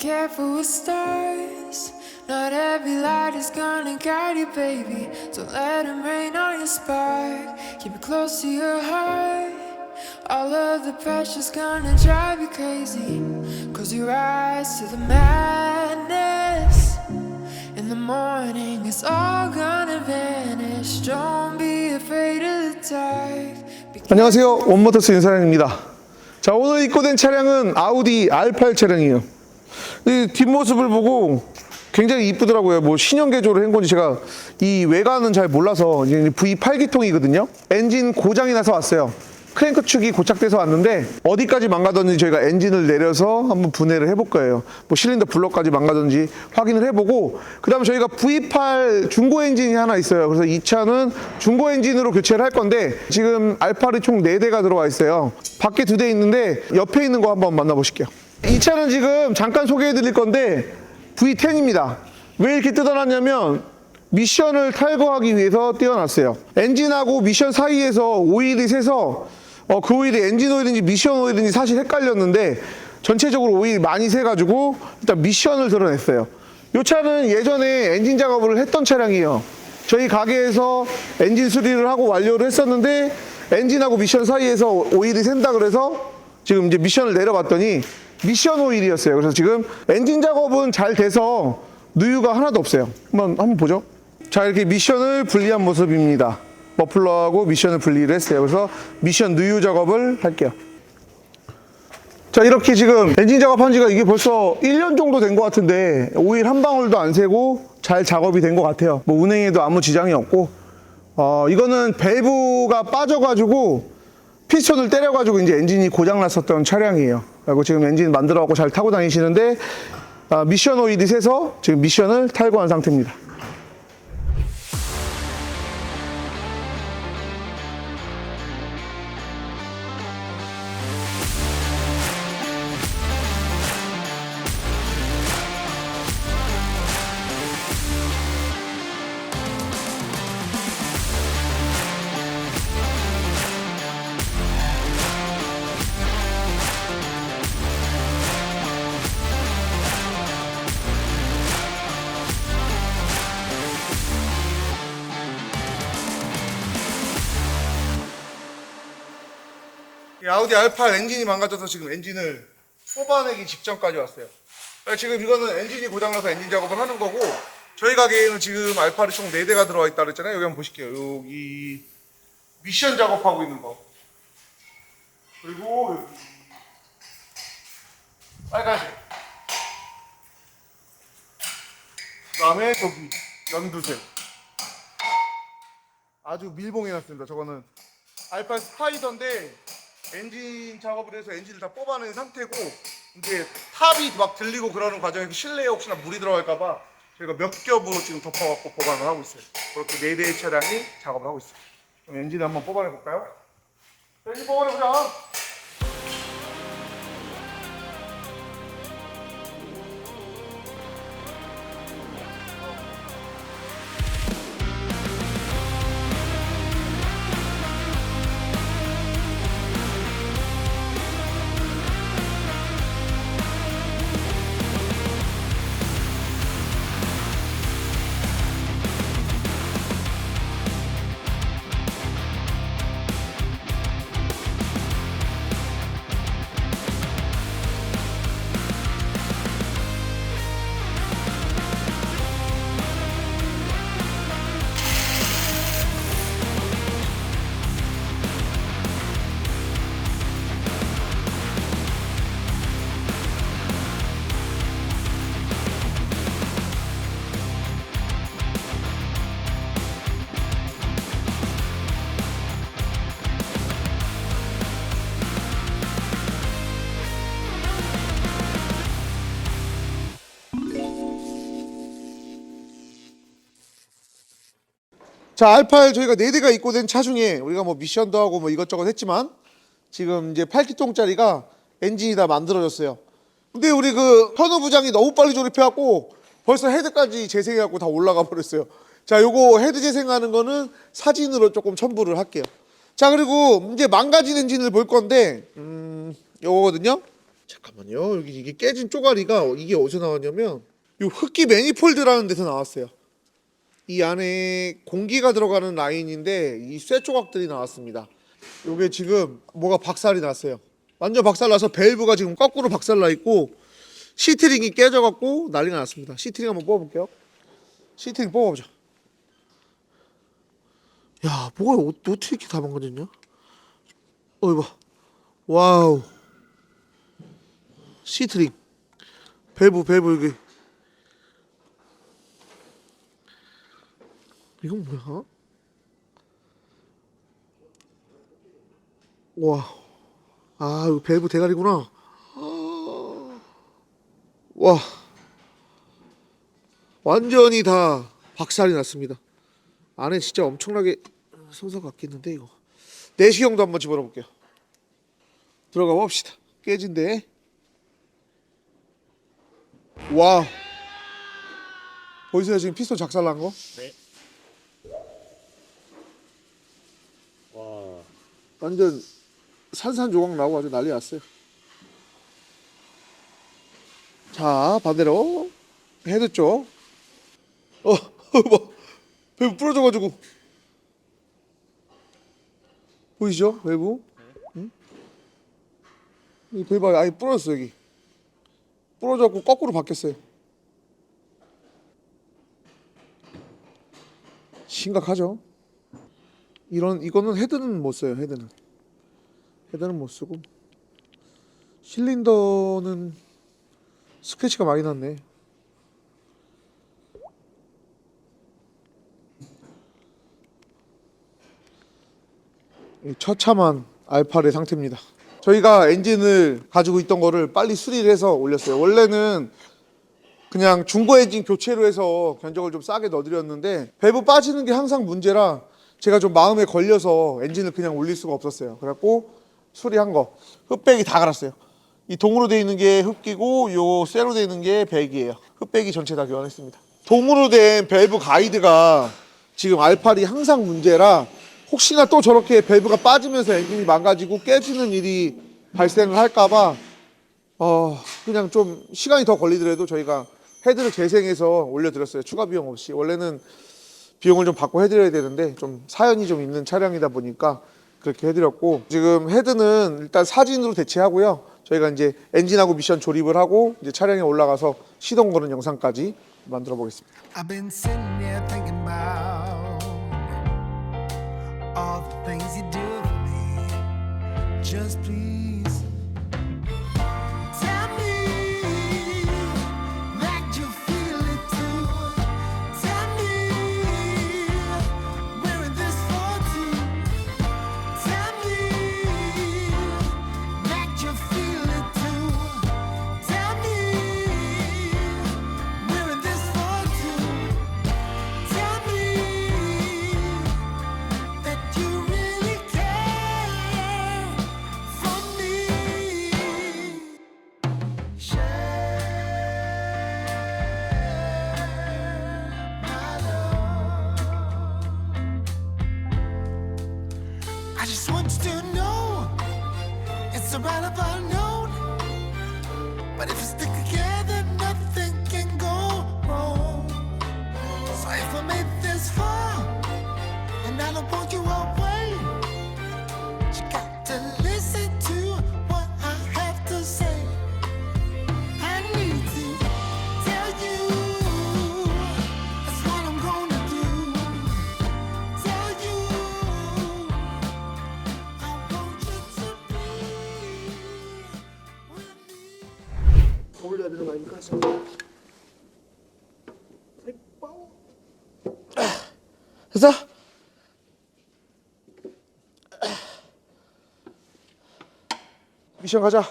careful with stars. Not every light is gonna guide you, baby. Don't let them rain on your spark. Keep it close to your heart. All of the pressure's gonna drive you crazy. Close your eyes to the madness. In the morning it's all gonna vanish. Don't be afraid of the dark. 안녕하세요, 원모터스 윤사장입니다. 자, 오늘 입고된 차량은 아우디 R8 차량이에요. 이 뒷모습을 보고 굉장히 이쁘더라고요. 뭐 신형 개조를 한 건지 제가 이 외관은 잘 몰라서. 이제 V8기통이거든요. 엔진 고장이 나서 왔어요. 크랭크 축이 고착돼서 왔는데 어디까지 망가졌는지 저희가 엔진을 내려서 한번 분해를 해볼 거예요. 뭐 실린더 블럭까지 망가졌는지 확인을 해보고, 그 다음에 저희가 V8 중고 엔진이 하나 있어요. 그래서 이 차는 중고 엔진으로 교체를 할 건데, 지금 R8이 총 4대가 들어와 있어요. 밖에 2대 있는데 옆에 있는 거 한번 만나보실게요. 이 차는 지금 잠깐 소개해 드릴 건데 V10입니다. 왜 이렇게 뜯어놨냐면 미션을 탈거하기 위해서 띄워놨어요. 엔진하고 미션 사이에서 오일이 새서 그 오일이 엔진 오일인지 미션 오일인지 사실 헷갈렸는데 전체적으로 오일이 많이 새가지고 일단 미션을 드러냈어요. 이 차는 예전에 엔진 작업을 했던 차량이에요. 저희 가게에서 엔진 수리를 하고 완료를 했었는데 엔진하고 미션 사이에서 오일이 샌다 그래서 지금 이제 미션을 내려봤더니 미션 오일이었어요. 그래서 지금 엔진 작업은 잘 돼서 누유가 하나도 없어요. 한번 보죠. 자, 이렇게 미션을 분리한 모습입니다. 머플러하고 미션을 분리를 했어요. 그래서 미션 누유 작업을 할게요. 자, 이렇게 지금 엔진 작업한 지가 이게 벌써 1년 정도 된 것 같은데 오일 한 방울도 안 새고 잘 작업이 된 것 같아요. 뭐 운행에도 아무 지장이 없고, 이거는 밸브가 빠져가지고 피스톤을 때려가지고 이제 엔진이 고장났었던 차량이에요. 그리고 지금 엔진 만들어갖고 잘 타고 다니시는데 미션 오일이 새서 지금 미션을 탈거한 상태입니다. 아우디 R8 엔진이 망가져서 지금 엔진을 뽑아내기 직전까지 왔어요. 지금 이거는 엔진이 고장나서 엔진 작업을 하는 거고, 저희 가게에는 지금 R8이 총 4대가 들어와 있다 그랬잖아요. 여기 한번 보실게요. 여기 미션 작업하고 있는 거, 그리고 여기 빨간색, 그 다음에 저기 연두색, 아주 밀봉해놨습니다. 저거는 R8 스파이더인데 엔진 작업을 해서 엔진을 다 뽑아낸 상태고, 이제 탑이 막 들리고 그러는 과정에서 실내에 혹시나 물이 들어갈까봐 저희가 몇 겹으로 지금 덮어갖고 보관을 하고 있어요. 그렇게 4대의 차량이 작업을 하고 있어요. 그럼 엔진을 한번 뽑아내볼까요? 엔진 뽑아내보자. 자, R8 저희가 4대가 입고된 차 중에 우리가 뭐 미션도 하고 뭐 이것저것 했지만 지금 이제 8기통짜리가 엔진이 다 만들어졌어요. 근데 우리 그 현우 부장이 너무 빨리 조립해갖고 벌써 헤드까지 재생해갖고 다 올라가 버렸어요. 자, 요거 헤드 재생하는 거는 사진으로 조금 첨부를 할게요. 자, 그리고 이제 망가진 엔진을 볼 건데 요거거든요. 잠깐만요. 여기 이게 깨진 쪼가리가 이게 어디서 나왔냐면 요 흡기 매니폴드라는 데서 나왔어요. 이 안에 공기가 들어가는 라인인데 이 쇠 조각들이 나왔습니다. 요게 지금 뭐가 박살이 났어요. 완전 박살나서 밸브가 지금 거꾸로 박살나 있고 시트링이 깨져갖고 난리가 났습니다. 시트링 한번 뽑아볼게요. 시트링 뽑아보자. 야, 뭐가 어떻게 이렇게 다 망가졌냐? 이봐. 와우. 시트링. 밸브 여기. 이건 뭐야? 와. 아, 이거 밸브 대가리구나. 와. 완전히 다 박살이 났습니다. 안에 진짜 엄청나게 손사가 깎이는데 이거. 내시경도 한번 집어넣어 볼게요. 들어가 봅시다. 깨진데. 와. 보이세요? 지금 피스톤 작살난 거? 네. 와. 완전 산산조각 나고 아주 난리 났어요. 자, 반대로 헤드 쪽. 뭐 밸브 부러져가지고 보이시죠? 밸브? 응? 이 밸브 아예 부러졌어 여기. 부러져갖고 거꾸로 바뀌었어요. 심각하죠? 이거는 헤드는 못 써요. 헤드는 못 쓰고 실린더는 스크래치가 많이 났네. 처참한 알파의 상태입니다. 저희가 엔진을 가지고 있던 거를 빨리 수리를 해서 올렸어요. 원래는 그냥 중고 엔진 교체로 해서 견적을 좀 싸게 넣어드렸는데 밸브 빠지는 게 항상 문제라 제가 좀 마음에 걸려서 엔진을 그냥 올릴 수가 없었어요. 그래갖고 수리한 거 흡백이 다 갈았어요. 이 동으로 돼 있는 게 흡기고 요 쇠로 돼 있는 게 배기예요. 흡백이 전체 다 교환했습니다. 동으로 된 밸브 가이드가 지금 알팔이 항상 문제라 혹시나 또 저렇게 밸브가 빠지면서 엔진이 망가지고 깨지는 일이 발생을 할까봐 그냥 좀 시간이 더 걸리더라도 저희가 헤드를 재생해서 올려드렸어요. 추가 비용 없이. 원래는 비용을 좀 받고 해드려야 되는데 좀 사연이 좀 있는 차량이다 보니까 그렇게 해드렸고 지금 헤드는 일단 사진으로 대체하고요. 저희가 이제 엔진하고 미션 조립을 하고 이제 차량에 올라가서 시동 거는 영상까지 만들어 보겠습니다. I've been sitting here thinking about all the things you do for me. Just please tell me that you feel it too. Tell me we're in this for two. Tell me that you feel it too. Tell me we're in this for two. Tell me that you really care for me. Share my love. I just want you to know it's a right of unknown. But if we stick together, nothing can go wrong. So if I made this far and I don't want you away, you got to listen to what I have to say. I need to tell you that's what I'm gonna do. Tell you I want you to be with me. 올려야 되는 거 아닙니까? 됐어? 미션 가자.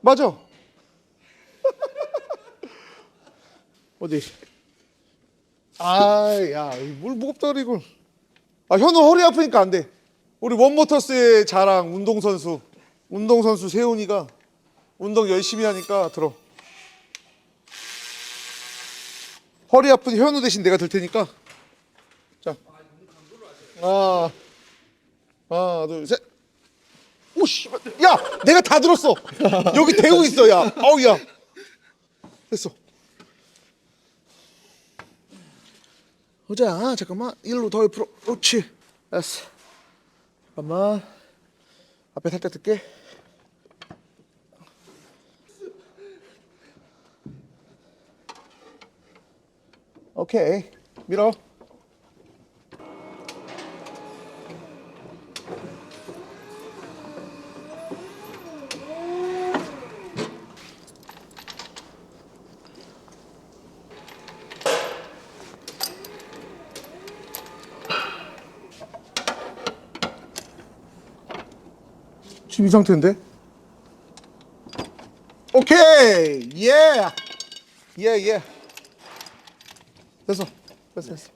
맞아. 어디? 야, 뭘 무겁다 그래 이걸. 현우 허리 아프니까 안 돼. 우리 원모터스의 자랑 운동선수 세훈이가 운동 열심히 하니까 들어. 허리 아픈 현우 대신 내가 들 테니까. 자. 하나 둘 셋. 오씨, 야, 내가 다 들었어. 여기 대고 있어, 야. 아우, 야. 됐어. 보자, 잠깐만. 일로 더 옆으로. 그렇지. 됐어. 잠깐만. 앞에 살짝 들게. 오케이. 밀어. 지금 이 상태인데? 오케이! 예! 예, 예. 됐어. 됐어, 됐어.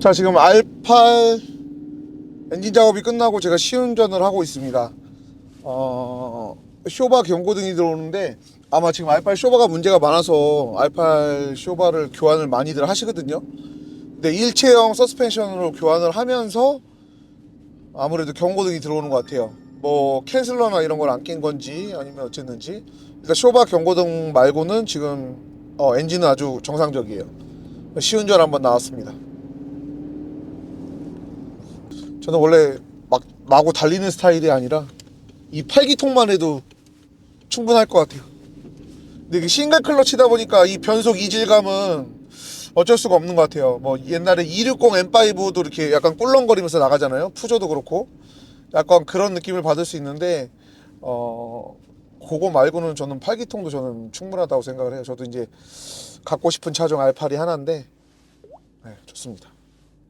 자, 지금 R8 엔진 작업이 끝나고 제가 시운전을 하고 있습니다. 쇼바 경고등이 들어오는데 아마 지금 R8 쇼바가 문제가 많아서 R8 쇼바를 교환을 많이들 하시거든요. 근데 일체형 서스펜션으로 교환을 하면서 아무래도 경고등이 들어오는 것 같아요. 뭐 캔슬러나 이런 걸 안 낀 건지 아니면 어쨌는지 일단 쇼바 경고등 말고는 지금 엔진은 아주 정상적이에요. 시운전 한번 나왔습니다. 저는 원래 막 마구 달리는 스타일이 아니라 이 8기통만 해도 충분할 것 같아요. 근데 이게 싱글 클러치다 보니까 이 변속 이질감은 어쩔 수가 없는 것 같아요. 뭐 옛날에 260 M5도 이렇게 약간 꿀렁거리면서 나가잖아요. 푸조도 그렇고 약간 그런 느낌을 받을 수 있는데 그거 말고는 저는 8기통도 저는 충분하다고 생각을 해요. 저도 이제 갖고 싶은 차종 R8이 하나인데 네, 좋습니다.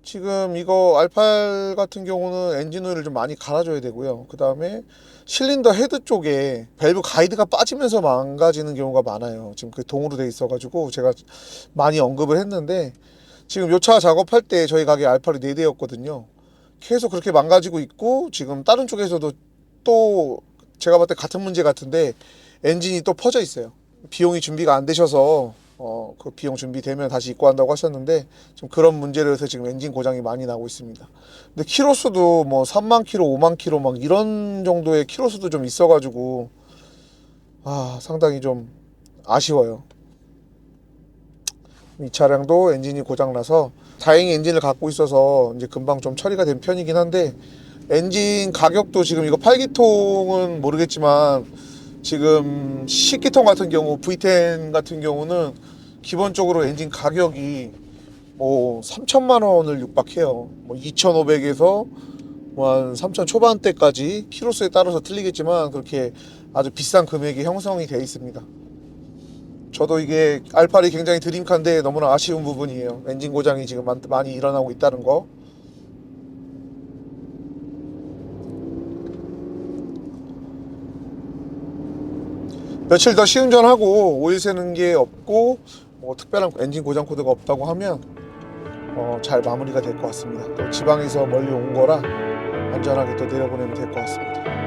지금 이거 R8 같은 경우는 엔진 오일을 좀 많이 갈아줘야 되고요. 그 다음에 실린더 헤드 쪽에 밸브 가이드가 빠지면서 망가지는 경우가 많아요. 지금 그 동으로 돼 있어가지고 제가 많이 언급을 했는데 지금 요 차 작업할 때 저희 가게 R8이 4대였거든요. 계속 그렇게 망가지고 있고 지금 다른 쪽에서도 또 제가 봤을 때 같은 문제 같은데 엔진이 또 퍼져 있어요. 비용이 준비가 안 되셔서 그 비용 준비되면 다시 입고한다고 하셨는데 좀 그런 문제로 해서 지금 엔진 고장이 많이 나고 있습니다. 근데 키로수도 뭐 3만 킬로, 5만 킬로 막 이런 정도의 키로수도 좀 있어가지고 상당히 좀 아쉬워요. 이 차량도 엔진이 고장나서 다행히 엔진을 갖고 있어서 이제 금방 좀 처리가 된 편이긴 한데 엔진 가격도 지금 이거 8기통은 모르겠지만 지금 10기통 같은 경우 V10 같은 경우는 기본적으로 엔진 가격이 뭐 3천만 원을 육박해요. 뭐 2,500에서 뭐 한 3천 초반대까지 키로수에 따라서 틀리겠지만 그렇게 아주 비싼 금액이 형성이 되어 있습니다. 저도 이게 R8이 굉장히 드림카인데 너무나 아쉬운 부분이에요. 엔진 고장이 지금 많이 일어나고 있다는 거. 며칠 더 시운전하고 오일 새는 게 없고 뭐 특별한 엔진 고장 코드가 없다고 하면 잘 마무리가 될 것 같습니다. 또 지방에서 멀리 온 거라 안전하게 또 내려보내면 될 것 같습니다.